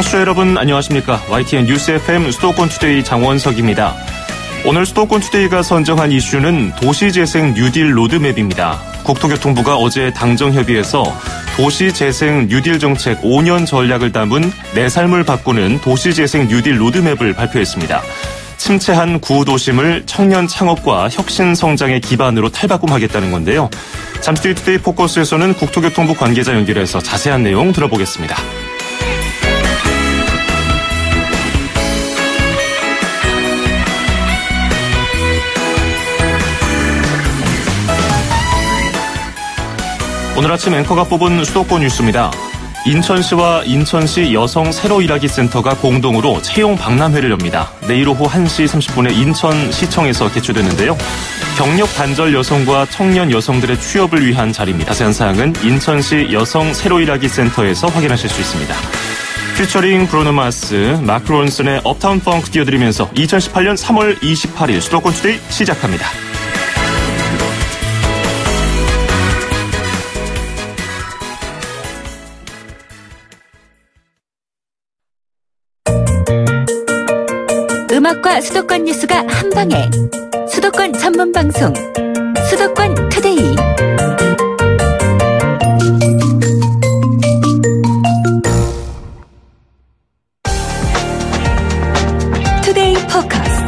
청취자 여러분 안녕하십니까. YTN 뉴스 FM 수도권 투데이 장원석입니다. 오늘 수도권 투데이가 선정한 이슈는 도시재생 뉴딜 로드맵입니다. 국토교통부가 어제 당정협의에서 도시재생 뉴딜 정책 5년 전략을 담은 내 삶을 바꾸는 도시재생 뉴딜 로드맵을 발표했습니다. 침체한 구도심을 청년 창업과 혁신 성장의 기반으로 탈바꿈하겠다는 건데요. 잠시 뒤 투데이 포커스에서는 국토교통부 관계자 연결해서 자세한 내용 들어보겠습니다. 오늘 아침 앵커가 뽑은 수도권 뉴스입니다. 인천시와 인천시 여성 새로 일하기 센터가 공동으로 채용 박람회를 엽니다. 내일 오후 1시 30분에 인천시청에서 개최되는데요. 경력 단절 여성과 청년 여성들의 취업을 위한 자리입니다. 자세한 사항은 인천시 여성 새로 일하기 센터에서 확인하실 수 있습니다. 피처링 브루노 마스, 마크 론슨의 업타운 펑크 띄워드리면서 2018년 3월 28일 수도권 투데이 시작합니다. 음악과 수도권 뉴스가 한방에 수도권 전문 방송 수도권 투데이. 투데이 포커스.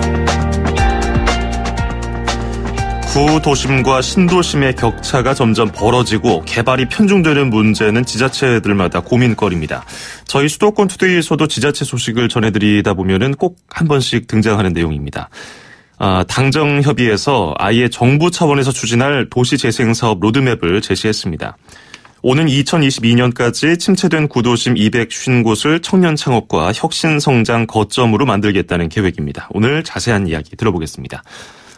구도심과 신도심의 격차가 점점 벌어지고 개발이 편중되는 문제는 지자체들마다 고민거리입니다. 저희 수도권 투데이에서도 지자체 소식을 전해드리다 보면은 꼭 한 번씩 등장하는 내용입니다. 당정협의에서 아예 정부 차원에서 추진할 도시재생사업 로드맵을 제시했습니다. 오는 2022년까지 침체된 구도심 250곳을 청년 창업과 혁신 성장 거점으로 만들겠다는 계획입니다. 오늘 자세한 이야기 들어보겠습니다.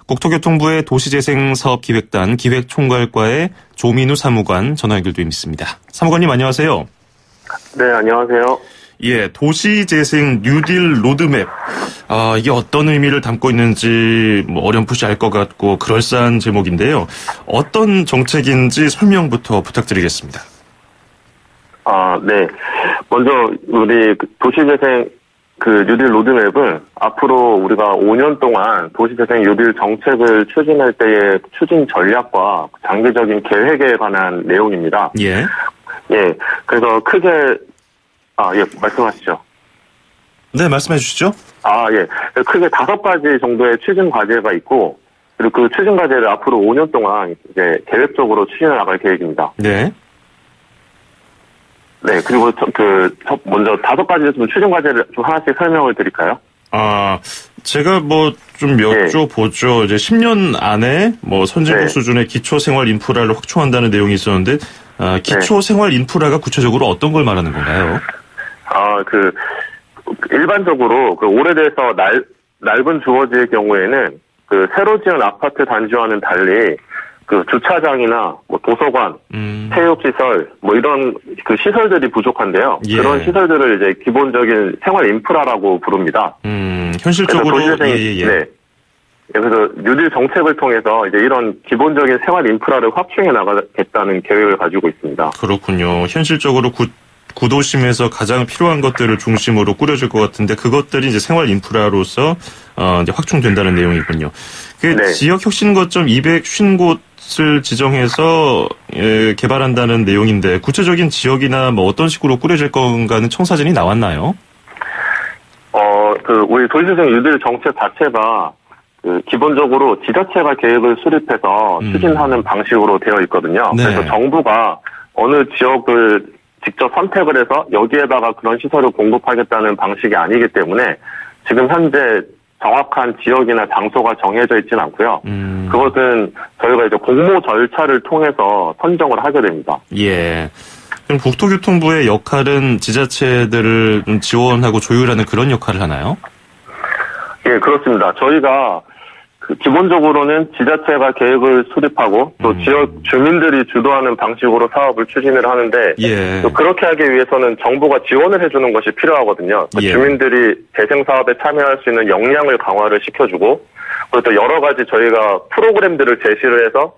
국토교통부의 도시재생사업기획단 기획총괄과의 조민우 사무관 전화 연결돼 있습니다. 사무관님 안녕하세요. 네, 안녕하세요. 예, 도시재생 뉴딜 로드맵. 이게 어떤 의미를 담고 있는지 어렴풋이 알 것 같고 그럴싸한 제목인데요. 어떤 정책인지 설명부터 부탁드리겠습니다. 네. 먼저 우리 도시재생 뉴딜 로드맵은 앞으로 우리가 5년 동안 도시재생 뉴딜 정책을 추진할 때의 추진 전략과 장기적인 계획에 관한 내용입니다. 예. 예. 그래서 크게 말씀하시죠. 네, 말씀해 주시죠. 예. 크게 5가지 정도의 추진 과제가 있고, 그리고 그 추진 과제를 앞으로 5년 동안 이제 계획적으로 추진해 나갈 계획입니다. 네. 네, 그리고 먼저 5가지 좀 추진 과제를 좀 하나씩 설명을 드릴까요? 제가 좀 여쭤보죠. 이제 10년 안에 선진국 수준의 기초 생활 인프라를 확충한다는 내용이 있었는데, 기초 생활 인프라가 구체적으로 어떤 걸 말하는 건가요? 일반적으로 오래돼서 낡은 주거지의 경우에는 새로 지은 아파트 단지와는 달리 주차장이나 도서관, 체육시설, 이런 시설들이 부족한데요. 예. 그런 시설들을 이제 기본적인 생활 인프라라고 부릅니다. 현실적으로. 네. 그래서 뉴딜 정책을 통해서 이제 이런 기본적인 생활 인프라를 확충해 나가겠다는 계획을 가지고 있습니다. 그렇군요. 현실적으로 구도심에서 가장 필요한 것들을 중심으로 꾸려질 것 같은데 그것들이 이제 생활 인프라로서 이제 확충된다는 내용이군요. 네. 지역 혁신 거점 250곳을 지정해서 개발한다는 내용인데 구체적인 지역이나 어떤 식으로 꾸려질 건가는 청사진이 나왔나요? 우리 도시재생 뉴딜 정책 자체가 기본적으로 지자체가 계획을 수립해서 추진하는 방식으로 되어 있거든요. 네. 그래서 정부가 어느 지역을 직접 선택을 해서 여기에다가 그런 시설을 공급하겠다는 방식이 아니기 때문에 지금 현재 정확한 지역이나 장소가 정해져 있지는 않고요. 그것은 저희가 이제 공모 절차를 통해서 선정을 하게 됩니다. 예. 그럼 국토교통부의 역할은 지자체들을 좀 지원하고 조율하는 그런 역할을 하나요? 예, 그렇습니다. 저희가 기본적으로는 지자체가 계획을 수립하고 또 지역 주민들이 주도하는 방식으로 사업을 추진을 하는데 예. 또 그렇게 하기 위해서는 정부가 지원을 해주는 것이 필요하거든요. 예. 주민들이 재생사업에 참여할 수 있는 역량을 강화를 시켜주고 그리고 또 여러 가지 저희가 프로그램들을 제시를 해서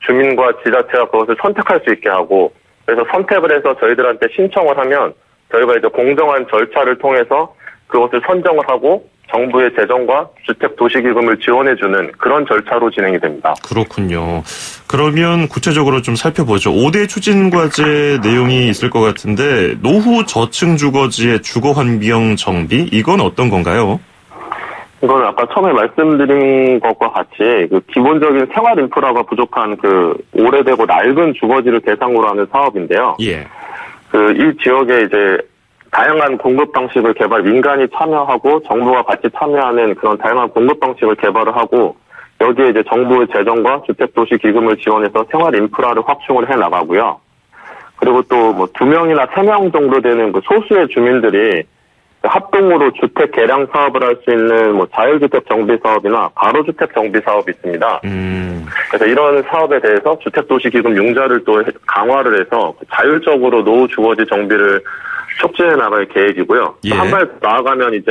주민과 지자체가 그것을 선택할 수 있게 하고 그래서 선택을 해서 저희들한테 신청을 하면 저희가 이제 공정한 절차를 통해서 그것을 선정을 하고 정부의 재정과 주택도시기금을 지원해주는 그런 절차로 진행이 됩니다. 그렇군요. 그러면 구체적으로 좀 살펴보죠. 5대 추진과제 내용이 있을 것 같은데 노후 저층 주거지의 주거환경 정비 이건 어떤 건가요? 이건 아까 처음에 말씀드린 것과 같이 그 기본적인 생활 인프라가 부족한 그 오래되고 낡은 주거지를 대상으로 하는 사업인데요. 예. 이 지역에 이제 다양한 공급 방식을 개발, 민간이 참여하고 정부가 같이 참여하는 그런 다양한 공급 방식을 개발을 하고 여기에 이제 정부의 재정과 주택도시기금을 지원해서 생활 인프라를 확충을 해 나가고요. 그리고 또 뭐 2명이나 3명 정도 되는 그 소수의 주민들이 합동으로 주택 개량 사업을 할 수 있는 뭐 자율주택 정비 사업이나 가로주택 정비 사업이 있습니다. 그래서 이런 사업에 대해서 주택도시기금 융자를 또 강화를 해서 자율적으로 노후 주거지 정비를 촉진해 나갈 계획이고요. 예. 한 발 나아가면 이제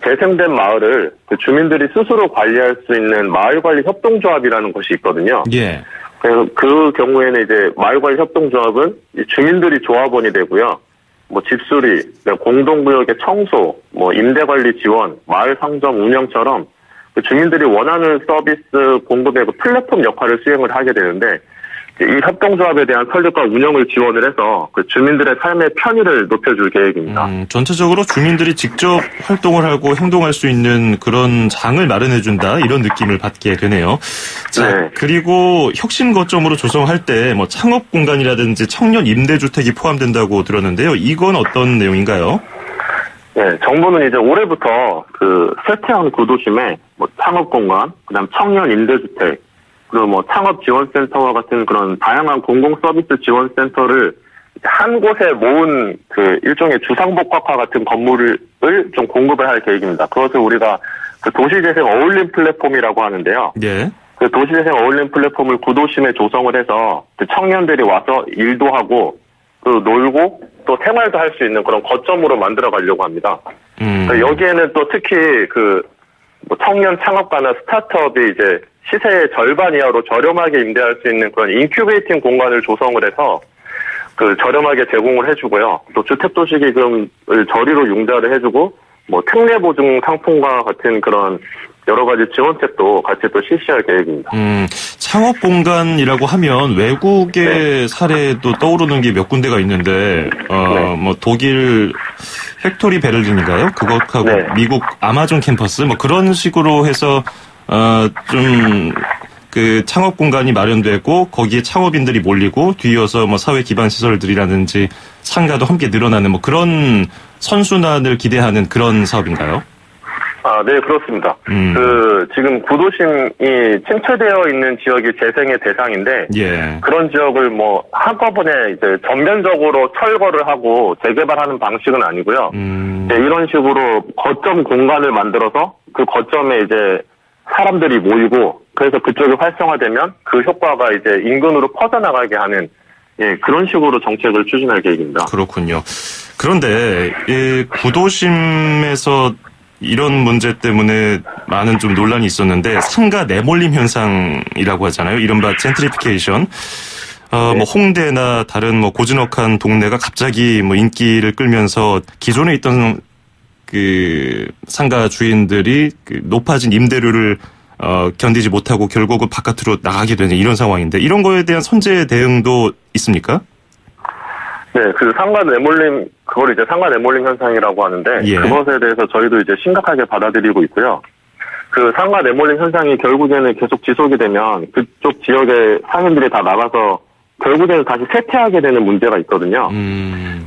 재생된 마을을 그 주민들이 스스로 관리할 수 있는 마을관리 협동조합이라는 것이 있거든요. 예. 그래서 그 경우에는 이제 마을관리 협동조합은 주민들이 조합원이 되고요. 뭐 집수리, 공동구역의 청소, 뭐 임대관리 지원, 마을 상점 운영처럼 그 주민들이 원하는 서비스 공급의 그 플랫폼 역할을 수행을 하게 되는데 이 협동조합에 대한 설립과 운영을 지원을 해서 그 주민들의 삶의 편의를 높여줄 계획입니다. 전체적으로 주민들이 직접 활동을 하고 행동할 수 있는 그런 장을 마련해준다 이런 느낌을 받게 되네요. 자, 네. 그리고 혁신 거점으로 조성할 때 뭐 창업 공간이라든지 청년 임대주택이 포함된다고 들었는데요. 이건 어떤 내용인가요? 네, 정부는 이제 올해부터 그 쇠퇴한 구도심에 뭐 창업 공간, 그다음 청년 임대주택 그리고 뭐 창업지원센터와 같은 그런 다양한 공공서비스 지원센터를 한 곳에 모은 그 일종의 주상복합화 같은 건물을 좀 공급을 할 계획입니다. 그것을 우리가 그 도시재생 어울림 플랫폼이라고 하는데요. 예. 그 도시재생 어울림 플랫폼을 구도심에 조성을 해서 그 청년들이 와서 일도 하고 또 놀고 또 생활도 할 수 있는 그런 거점으로 만들어 가려고 합니다. 그러니까 여기에는 또 특히 그 뭐 청년 창업가나 스타트업이 이제 시세의 절반 이하로 저렴하게 임대할 수 있는 그런 인큐베이팅 공간을 조성을 해서 그 저렴하게 제공을 해주고요. 또 주택도시기금을 저리로 융자를 해주고 뭐 특례보증 상품과 같은 그런 여러 가지 지원책도 같이 또 실시할 계획입니다. 창업 공간이라고 하면 외국의 네. 사례도 떠오르는 게 몇 군데가 있는데 네. 뭐 독일 팩토리 베를린인가요? 그것하고 네. 미국 아마존 캠퍼스 뭐 그런 식으로 해서 좀 그 창업 공간이 마련되고 거기에 창업인들이 몰리고 뒤이어서 뭐 사회 기반 시설들이라든지 상가도 함께 늘어나는 뭐 그런 선순환을 기대하는 그런 사업인가요? 아, 네, 그렇습니다. 그 지금 구도심이 침체되어 있는 지역이 재생의 대상인데 예. 그런 지역을 뭐 한꺼번에 이제 전면적으로 철거를 하고 재개발하는 방식은 아니고요. 이제 이런 식으로 거점 공간을 만들어서 그 거점에 이제 사람들이 모이고 그래서 그쪽이 활성화되면 그 효과가 이제 인근으로 퍼져나가게 하는 예, 그런 식으로 정책을 추진할 계획입니다. 그렇군요. 그런데 이 구도심에서 이런 문제 때문에 많은 좀 논란이 있었는데 상가 내몰림 현상이라고 하잖아요. 이른바 젠트리피케이션. 뭐 홍대나 다른 뭐 고즈넉한 동네가 갑자기 뭐 인기를 끌면서 기존에 있던 그 상가 주인들이 그 높아진 임대료를 견디지 못하고 결국은 바깥으로 나가게 되는 이런 상황인데 이런 거에 대한 선제 대응도 있습니까? 네, 그 상가 내몰림, 그걸 이제 상가 내몰림 현상이라고 하는데, 예. 그것에 대해서 저희도 이제 심각하게 받아들이고 있고요. 그 상가 내몰림 현상이 결국에는 계속 지속이 되면 그쪽 지역의 상인들이 다 나가서 결국에는 다시 쇠퇴하게 되는 문제가 있거든요.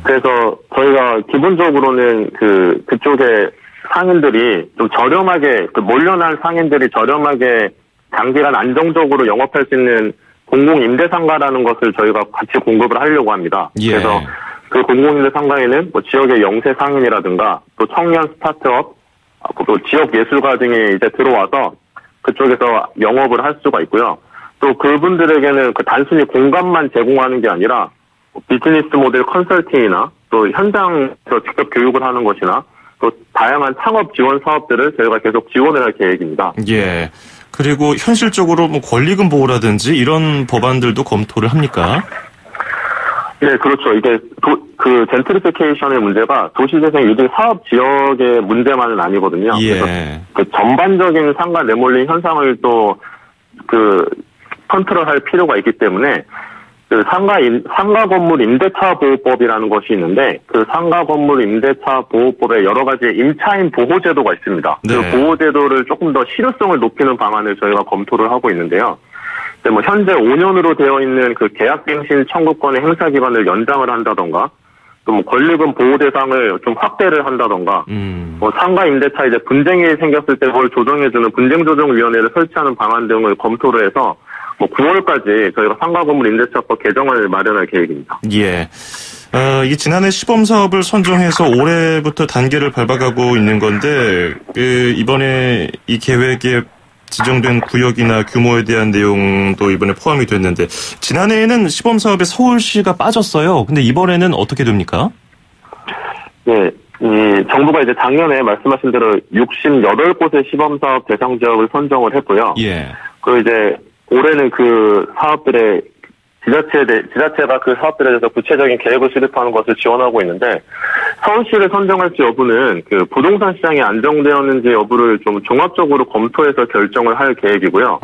그래서 저희가 기본적으로는 그쪽에 상인들이 좀 저렴하게, 그 몰려난 상인들이 저렴하게 장기간 안정적으로 영업할 수 있는 공공임대상가라는 것을 저희가 같이 공급을 하려고 합니다. 예. 그래서 그 공공임대상가에는 뭐 지역의 영세 상인이라든가 또 청년 스타트업, 또 지역 예술가 등이 이제 들어와서 그쪽에서 영업을 할 수가 있고요. 또 그분들에게는 그 단순히 공간만 제공하는 게 아니라 비즈니스 모델 컨설팅이나 또 현장에서 직접 교육을 하는 것이나 또 다양한 창업 지원 사업들을 저희가 계속 지원을 할 계획입니다. 예. 그리고 현실적으로 뭐 권리금 보호라든지 이런 법안들도 검토를 합니까? 네, 그렇죠. 이게 그 젠트리피케이션의 문제가 도시재생 유딜 사업 지역의 문제만은 아니거든요. 예. 그래서 그 전반적인 상가 내몰림 현상을 또 컨트롤할 필요가 있기 때문에 그 상가 건물 임대차 보호법이라는 것이 있는데 그 상가 건물 임대차 보호법에 여러 가지 임차인 보호 제도가 있습니다. 네. 그 보호 제도를 조금 더 실효성을 높이는 방안을 저희가 검토를 하고 있는데요. 뭐 현재 5년으로 되어 있는 그 계약갱신 청구권의 행사 기간을 연장을 한다던가, 또 뭐 권리금 보호 대상을 좀 확대를 한다던가, 뭐 상가 임대차 이제 분쟁이 생겼을 때 그걸 조정해주는 분쟁조정위원회를 설치하는 방안 등을 검토를 해서 뭐 9월까지 저희가 상가 건물 임대차법 개정을 마련할 계획입니다. 예. 이 지난해 시범 사업을 선정해서 올해부터 단계를 밟아가고 있는 건데, 이번에 이 계획에 지정된 구역이나 규모에 대한 내용도 이번에 포함이 됐는데, 지난해에는 시범 사업에 서울시가 빠졌어요. 근데 이번에는 어떻게 됩니까? 네. 정부가 이제 작년에 말씀하신 대로 68곳의 시범 사업 대상 지역을 선정을 했고요. 예. 그리고 이제 올해는 그 사업들의 지자체가 그 사업들에 대해서 구체적인 계획을 수립하는 것을 지원하고 있는데, 서울시를 선정할지 여부는 그 부동산 시장이 안정되었는지 여부를 좀 종합적으로 검토해서 결정을 할 계획이고요.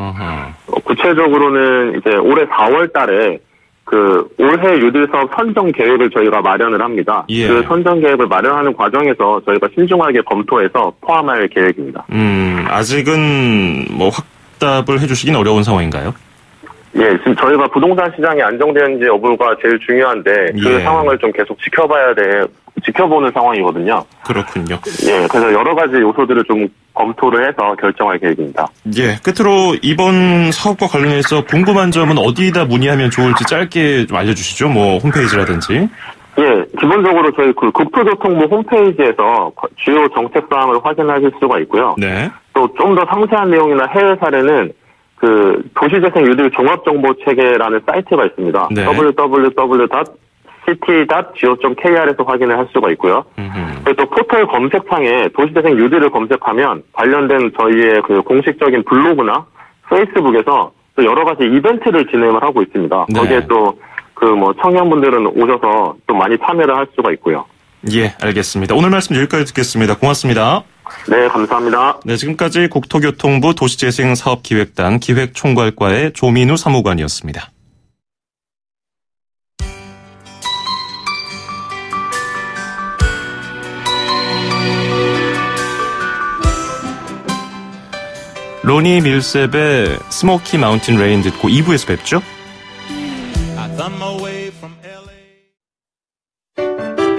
구체적으로는 이제 올해 4월 달에 그 올해 유딜 사업 선정 계획을 저희가 마련을 합니다. 예. 그 선정 계획을 마련하는 과정에서 저희가 신중하게 검토해서 포함할 계획입니다. 아직은 뭐 확답을 해주시긴 어려운 상황인가요? 예, 지금 저희가 부동산 시장이 안정되는지 여부가 제일 중요한데 그 예. 상황을 좀 계속 지켜보는 상황이거든요. 그렇군요. 예, 그래서 여러 가지 요소들을 좀 검토를 해서 결정할 계획입니다. 예, 끝으로 이번 사업과 관련해서 궁금한 점은 어디다 문의하면 좋을지 짧게 좀 알려주시죠. 뭐 홈페이지라든지. 예, 기본적으로 저희 그 국토교통부 홈페이지에서 주요 정책 사항을 확인하실 수가 있고요. 네. 또 좀 더 상세한 내용이나 해외 사례는 그 도시재생 유딜 종합정보체계라는 사이트가 있습니다. 네. www.city.go.kr에서 확인을 할 수가 있고요. 그리고 또 포털 검색창에 도시재생 유딜을 검색하면 관련된 저희의 그 공식적인 블로그나 페이스북에서 또 여러 가지 이벤트를 진행을 하고 있습니다. 네. 거기에 또 그 뭐 청년분들은 오셔서 좀 많이 참여를 할 수가 있고요. 예, 알겠습니다. 오늘 말씀 여기까지 듣겠습니다. 고맙습니다. 네, 감사합니다. 네, 지금까지 국토교통부 도시재생사업기획단 기획총괄과의 조민우 사무관이었습니다. 로니 밀셉의 스모키 마운틴 레인 듣고 2부에서 뵙죠.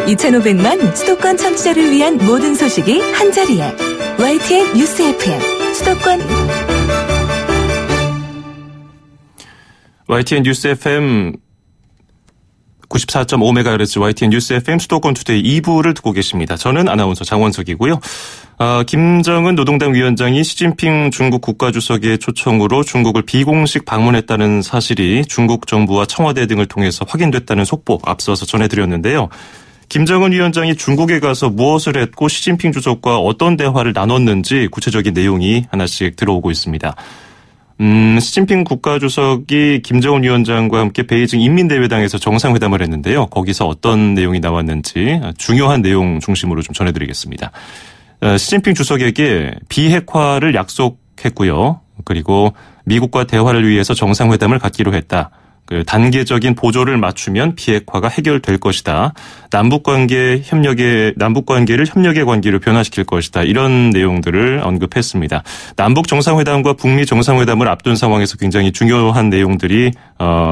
2,500만 수도권 청취자를 위한 모든 소식이 한자리에 YTN 뉴스 FM 수도권 YTN 뉴스 FM 94.5MHz YTN 뉴스 FM 수도권 투데이 2부를 듣고 계십니다. 저는 아나운서 장원석이고요. 김정은 노동당 위원장이 시진핑 중국 국가주석의 초청으로 중국을 비공식 방문했다는 사실이 중국 정부와 청와대 등을 통해서 확인됐다는 속보 앞서서 전해드렸는데요. 김정은 위원장이 중국에 가서 무엇을 했고 시진핑 주석과 어떤 대화를 나눴는지 구체적인 내용이 하나씩 들어오고 있습니다. 시진핑 국가주석이 김정은 위원장과 함께 베이징 인민대회당에서 정상회담을 했는데요. 거기서 어떤 내용이 나왔는지 중요한 내용 중심으로 좀 전해드리겠습니다. 시진핑 주석에게 비핵화를 약속했고요. 그리고 미국과 대화를 위해서 정상회담을 갖기로 했다. 그 단계적인 보조를 맞추면 비핵화가 해결될 것이다. 남북관계를 협력의 관계로 변화시킬 것이다. 이런 내용들을 언급했습니다. 남북 정상회담과 북미 정상회담을 앞둔 상황에서 굉장히 중요한 내용들이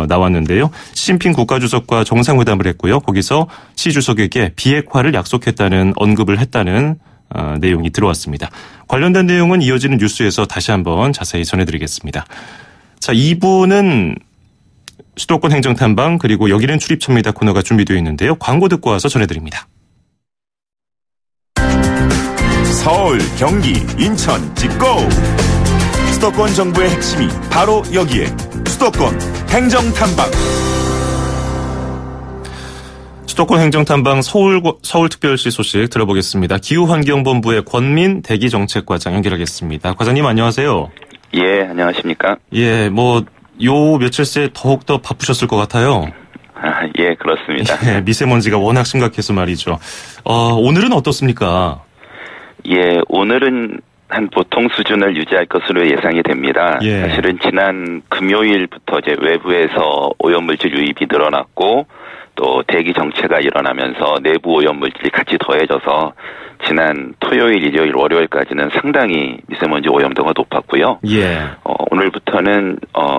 나왔는데요. 시진핑 국가주석과 정상회담을 했고요. 거기서 시 주석에게 비핵화를 약속했다는 언급을 했다는 내용이 들어왔습니다. 관련된 내용은 이어지는 뉴스에서 다시 한번 자세히 전해드리겠습니다. 자, 2부는 수도권 행정탐방 그리고 여기는 출입처입니다 코너가 준비되어 있는데요. 광고 듣고 와서 전해드립니다. 서울, 경기, 인천, 찍고! 수도권 정부의 핵심이 바로 여기에 수도권 행정탐방. 수도권 행정탐방 서울특별시 소식 들어보겠습니다. 기후환경본부의 권민 대기정책과장 연결하겠습니다. 과장님 안녕하세요. 예, 안녕하십니까? 예, 요 며칠 새 더욱더 바쁘셨을 것 같아요. 예, 그렇습니다. 예, 미세먼지가 워낙 심각해서 말이죠. 오늘은 어떻습니까? 예, 오늘은 한 보통 수준을 유지할 것으로 예상이 됩니다. 예. 사실은 지난 금요일부터 이제 외부에서 오염물질 유입이 늘어났고 또 대기 정체가 일어나면서 내부 오염물질이 같이 더해져서 지난 토요일, 일요일, 월요일까지는 상당히 미세먼지 오염도가 높았고요. 예. 오늘부터는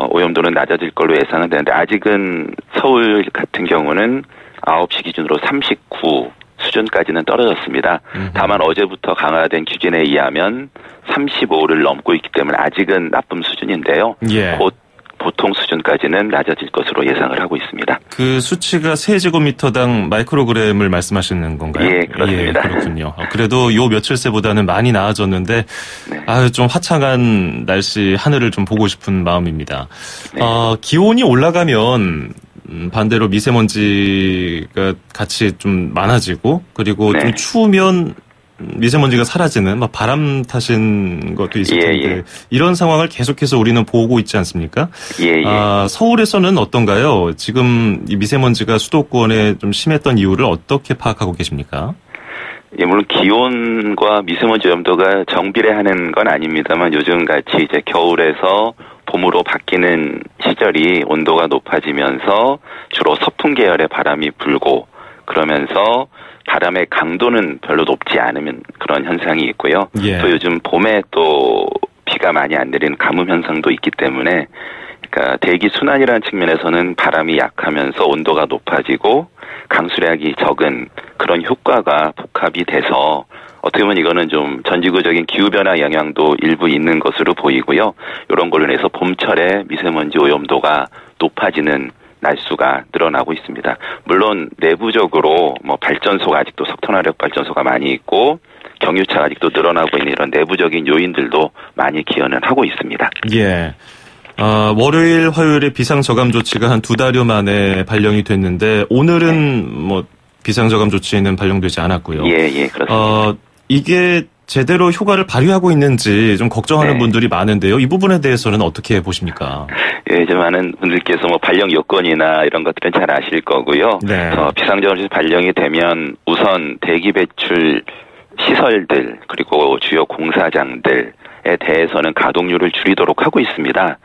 오염도는 낮아질 걸로 예상은 되는데 아직은 서울 같은 경우는 9시 기준으로 39 수준까지는 떨어졌습니다. 다만 어제부터 강화된 규진에 의하면 35를 넘고 있기 때문에 아직은 나쁨 수준인데요. 예. 곧 보통 수준까지는 낮아질 것으로 예상을 하고 있습니다. 그 수치가 세제곱미터당 마이크로그램을 말씀하시는 건가요? 예, 그렇습니다. 예, 그렇군요. 그래도 요 며칠 새보다는 많이 나아졌는데 네. 좀 화창한 날씨 하늘을 좀 보고 싶은 마음입니다. 네. 기온이 올라가면 반대로 미세먼지가 같이 좀 많아지고 그리고 네. 좀 추우면 미세먼지가 사라지는 바람 탓인 것도 있을 텐데 예. 이런 상황을 계속해서 우리는 보고 있지 않습니까? 예. 서울에서는 어떤가요? 지금 이 미세먼지가 수도권에 좀 심했던 이유를 어떻게 파악하고 계십니까? 예, 물론 기온과 미세먼지 오염도가 정비례하는 건 아닙니다만 요즘 같이 이제 겨울에서 봄으로 바뀌는 시절이 온도가 높아지면서 주로 서풍 계열의 바람이 불고 그러면서 바람의 강도는 별로 높지 않으면 그런 현상이 있고요. 예. 또 요즘 봄에 또 비가 많이 안 내리는 가뭄 현상도 있기 때문에 그러니까 대기 순환이라는 측면에서는 바람이 약하면서 온도가 높아지고 강수량이 적은 그런 효과가 복합이 돼서 어떻게 보면 이거는 좀 전지구적인 기후변화 영향도 일부 있는 것으로 보이고요. 이런 걸로 인해서 봄철에 미세먼지 오염도가 높아지는 날수가 늘어나고 있습니다. 물론 내부적으로 발전소가 아직도 석탄화력 발전소가 많이 있고 경유차가 아직도 늘어나고 있는 이런 내부적인 요인들도 많이 기여는 하고 있습니다. 예. 월요일, 화요일에 비상저감 조치가 한 2달여 만에 발령이 됐는데 오늘은 비상저감 조치는 발령되지 않았고요. 예, 그렇습니다. 이게 제대로 효과를 발휘하고 있는지 좀 걱정하는 네. 분들이 많은데요. 이 부분에 대해서는 어떻게 보십니까? 예, 이제 많은 분들께서 발령 요건이나 이런 것들은 잘 아실 거고요. 네. 비상저감 발령이 되면 우선 대기 배출 시설들 그리고 주요 공사장들에 대해서는 가동률을 줄이도록 하고 있습니다.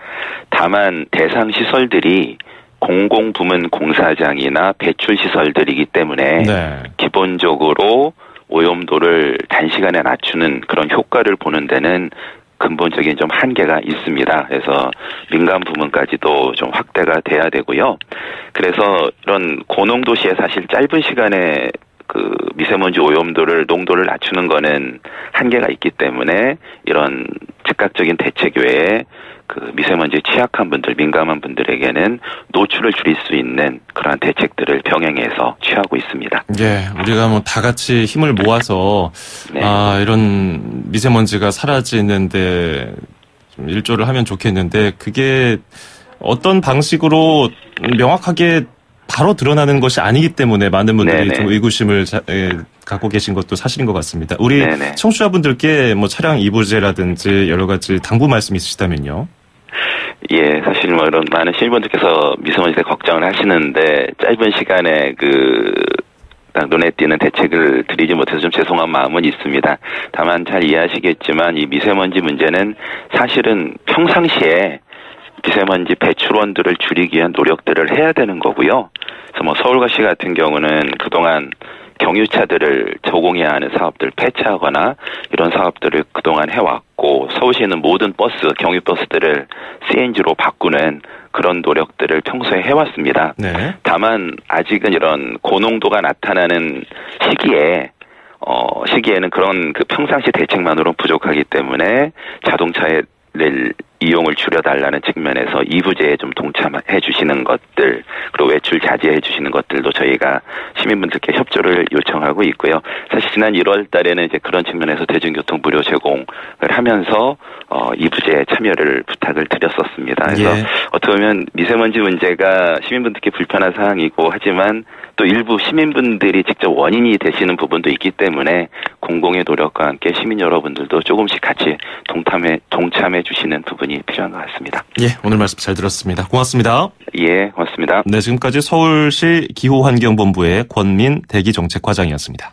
다만 대상 시설들이 공공부문 공사장이나 배출 시설들이기 때문에 네. 기본적으로 오염도를 단시간에 낮추는 그런 효과를 보는 데는 근본적인 좀 한계가 있습니다. 그래서 민간 부문까지도 좀 확대가 돼야 되고요. 그래서 이런 고농도시에 사실 짧은 시간에 그 미세먼지 오염도를 농도를 낮추는 거는 한계가 있기 때문에 이런 즉각적인 대책 외에 그 미세먼지에 취약한 분들, 민감한 분들에게는 노출을 줄일 수 있는 그러한 대책들을 병행해서 취하고 있습니다. 예, 우리가 다 같이 힘을 모아서 네. 이런 미세먼지가 사라지는데 좀 일조를 하면 좋겠는데 그게 어떤 방식으로 명확하게 바로 드러나는 것이 아니기 때문에 많은 분들이 네네. 좀 의구심을 갖고 계신 것도 사실인 것 같습니다. 우리 네네. 청취자분들께 차량 이부제라든지 여러 가지 당부 말씀 있으시다면요. 예, 사실 이런 많은 시민분들께서 미세먼지에 걱정을 하시는데 짧은 시간에 딱 눈에 띄는 대책을 드리지 못해서 좀 죄송한 마음은 있습니다. 다만 잘 이해하시겠지만 이 미세먼지 문제는 사실은 평상시에 미세먼지 배출원들을 줄이기 위한 노력들을 해야 되는 거고요. 그래서 서울과시 같은 경우는 그동안 경유차들을 저공해야 하는 사업들 폐차하거나 이런 사업들을 그동안 해왔고 서울시는 모든 버스, 경유버스들을 CNG로 바꾸는 그런 노력들을 평소에 해왔습니다. 네. 다만 아직은 이런 고농도가 나타나는 시기에는 그런 그 평상시 대책만으로는 부족하기 때문에 자동차를 이용을 줄여달라는 측면에서 이부제에 좀 동참해 주시는 것들 그리고 외출 자제해 주시는 것들도 저희가 시민분들께 협조를 요청하고 있고요. 사실 지난 1월 달에는 이제 그런 측면에서 대중교통 무료 제공을 하면서 이부제에 참여를 부탁을 드렸었습니다. 그래서 예. 어떻게 보면 미세먼지 문제가 시민분들께 불편한 사항이고 하지만 또 일부 시민분들이 직접 원인이 되시는 부분도 있기 때문에 공공의 노력과 함께 시민 여러분들도 조금씩 같이 동참해 주시는 부분이 필요한 필요한 것 같습니다. 예, 오늘 말씀 잘 들었습니다. 고맙습니다. 예, 고맙습니다. 네, 지금까지 서울시 기후환경본부의 권민 대기정책과장이었습니다.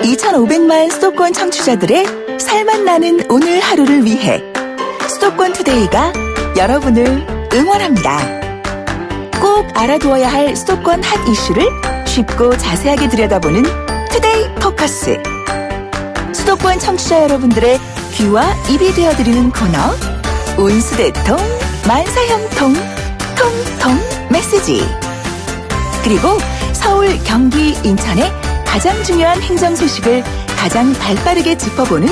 2,500만 수도권 청취자들의 살맛 나는 오늘 하루를 위해 수도권 투데이가 여러분을 응원합니다. 꼭 알아두어야 할 수도권 핫 이슈를 쉽고 자세하게 들여다보는 투데이 포커스. 수도권 청취자 여러분들의 귀와 입이 되어드리는 코너 온수대통 만사형통 통통 메시지. 그리고 서울, 경기, 인천의 가장 중요한 행정 소식을 가장 발빠르게 짚어보는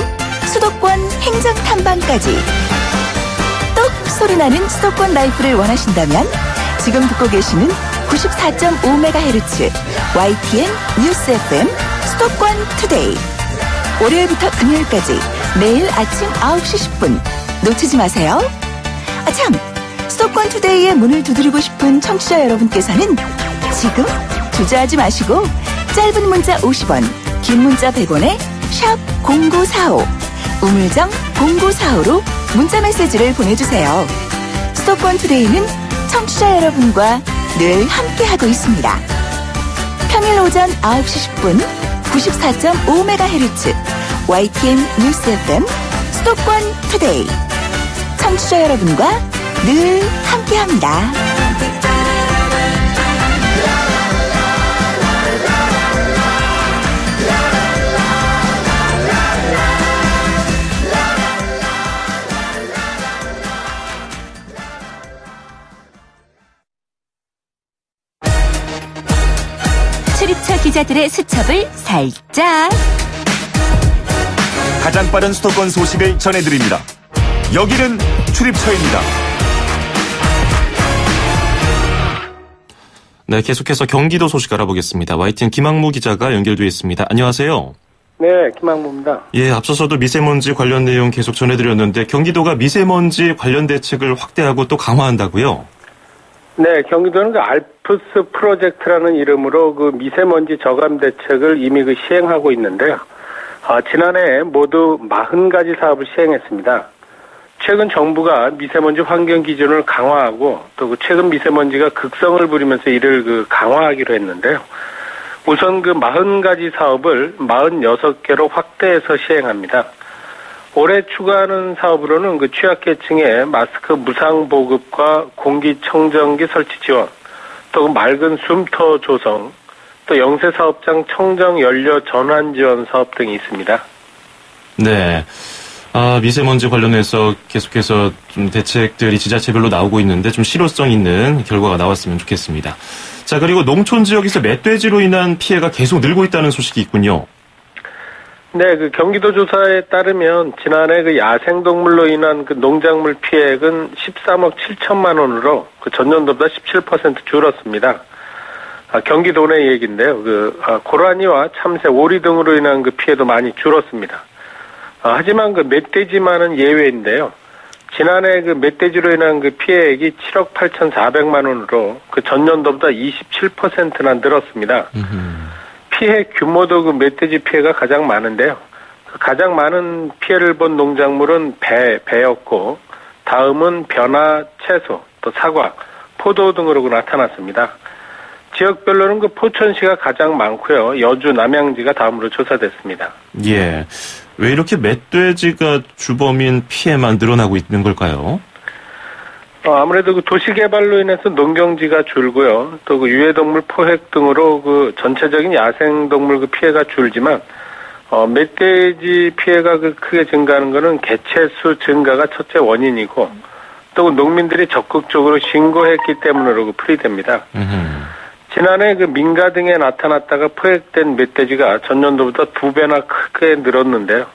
수도권 행정 탐방까지. 똑 소리나는 수도권 라이프를 원하신다면 지금 듣고 계시는 94.5MHz YTN 뉴스 FM 수도권 투데이. 월요일부터 금요일까지 매일 아침 9시 10분 놓치지 마세요. 참, 수도권 투데이의 문을 두드리고 싶은 청취자 여러분께서는 지금 주저하지 마시고 짧은 문자 50원, 긴 문자 100원에 샵 0945, 우물정 0945로 문자 메시지를 보내주세요. 수도권 투데이는 청취자 여러분과 늘 함께하고 있습니다. 평일 오전 9시 10분 94.5MHz YTN 뉴스 FM 수도권 투데이. 청취자 여러분과 늘 함께합니다. 출입처 기자들의 수첩을 살짝. 가장 빠른 수도권 소식을 전해드립니다. 여기는 출입처입니다. 네, 계속해서 경기도 소식 알아보겠습니다. YTN 김학무 기자가 연결되어 있습니다. 안녕하세요. 네, 김학무입니다. 예, 앞서서도 미세먼지 관련 내용 계속 전해드렸는데 경기도가 미세먼지 관련 대책을 확대하고 또 강화한다고요? 네, 경기도는 그 알프스 프로젝트라는 이름으로 그 미세먼지 저감 대책을 이미 그 시행하고 있는데요. 지난해 모두 40가지 사업을 시행했습니다. 최근 정부가 미세먼지 환경 기준을 강화하고 또 그 최근 미세먼지가 극성을 부리면서 이를 그 강화하기로 했는데요. 우선 그 40가지 사업을 46개로 확대해서 시행합니다. 올해 추가하는 사업으로는 그 취약계층에 마스크 무상 보급과 공기청정기 설치 지원, 또 맑은 쉼터 조성, 또 영세 사업장 청정 연료 전환 지원 사업 등이 있습니다. 네. 미세먼지 관련해서 계속해서 좀 대책들이 지자체별로 나오고 있는데 좀 실효성 있는 결과가 나왔으면 좋겠습니다. 자, 그리고 농촌 지역에서 멧돼지로 인한 피해가 계속 늘고 있다는 소식이 있군요. 네, 그 경기도 조사에 따르면 지난해 그 야생동물로 인한 그 농작물 피해액은 13억 7천만 원으로 그 전년도보다 17% 줄었습니다. 경기도 내 얘기인데요. 고라니와 참새, 오리 등으로 인한 그 피해도 많이 줄었습니다. 하지만 그 멧돼지만은 예외인데요. 지난해 그 멧돼지로 인한 그 피해액이 7억 8,400만 원으로 그 전년도보다 27%나 늘었습니다. 피해 규모도 그 멧돼지 피해가 가장 많은데요. 가장 많은 피해를 본 농작물은 배였고, 다음은 벼나 채소, 또 사과, 포도 등으로 나타났습니다. 지역별로는 그 포천시가 가장 많고요. 여주, 남양지가 다음으로 조사됐습니다. 예. 왜 이렇게 멧돼지가 주범인 피해만 늘어나고 있는 걸까요? 아무래도 그 도시개발로 인해서 농경지가 줄고요. 또 그 유해동물 포획 등으로 그 전체적인 야생동물 그 피해가 줄지만, 멧돼지 피해가 그 크게 증가하는 것은 개체수 증가가 첫째 원인이고, 또 농민들이 적극적으로 신고했기 때문으로 그 풀이됩니다. 지난해 그 민가 등에 나타났다가 포획된 멧돼지가 전년도보다 2배나 크게 늘었는데요.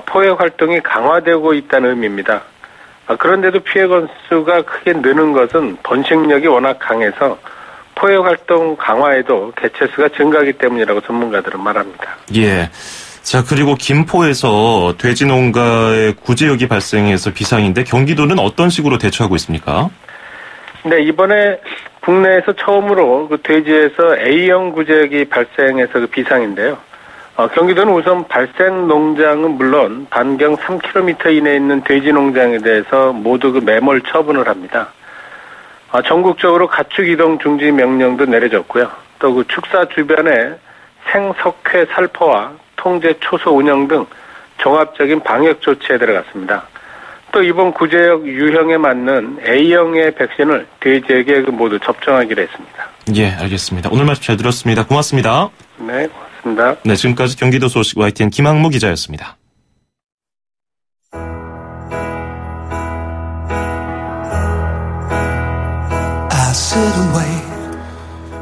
포획 활동이 강화되고 있다는 의미입니다. 그런데도 피해 건수가 크게 느는 것은 번식력이 워낙 강해서 포획 활동 강화에도 개체수가 증가하기 때문이라고 전문가들은 말합니다. 예. 자, 그리고 김포에서 돼지 농가의 구제역이 발생해서 비상인데 경기도는 어떤 식으로 대처하고 있습니까? 네, 이번에 국내에서 처음으로 그 돼지에서 A형 구제역이 발생해서 그 비상인데요. 경기도는 우선 발생 농장은 물론 반경 3km 이내에 있는 돼지 농장에 대해서 모두 그 매몰 처분을 합니다. 전국적으로 가축 이동 중지 명령도 내려졌고요. 또 그 축사 주변에 생석회 살포와 통제 초소 운영 등 종합적인 방역 조치에 들어갔습니다. 또 이번 구제역 유형에 맞는 A형의 백신을 돼지에게 모두 접종하기로 했습니다. 예, 알겠습니다. 오늘 말씀 잘 들었습니다. 고맙습니다. 네, 고맙습니다. 네, 지금까지 경기도 소식 YTN 김학무 기자였습니다.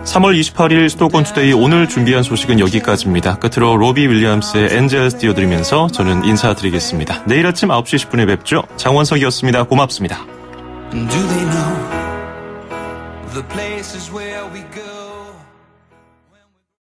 3월 28일 수도권 투데이 오늘 준비한 소식은 여기까지입니다. 끝으로 로비 윌리엄스의 엔젤스 띄워드리면서 저는 인사드리겠습니다. 내일 아침 9시 10분에 뵙죠. 장원석이었습니다. 고맙습니다. Do they know the places where we go?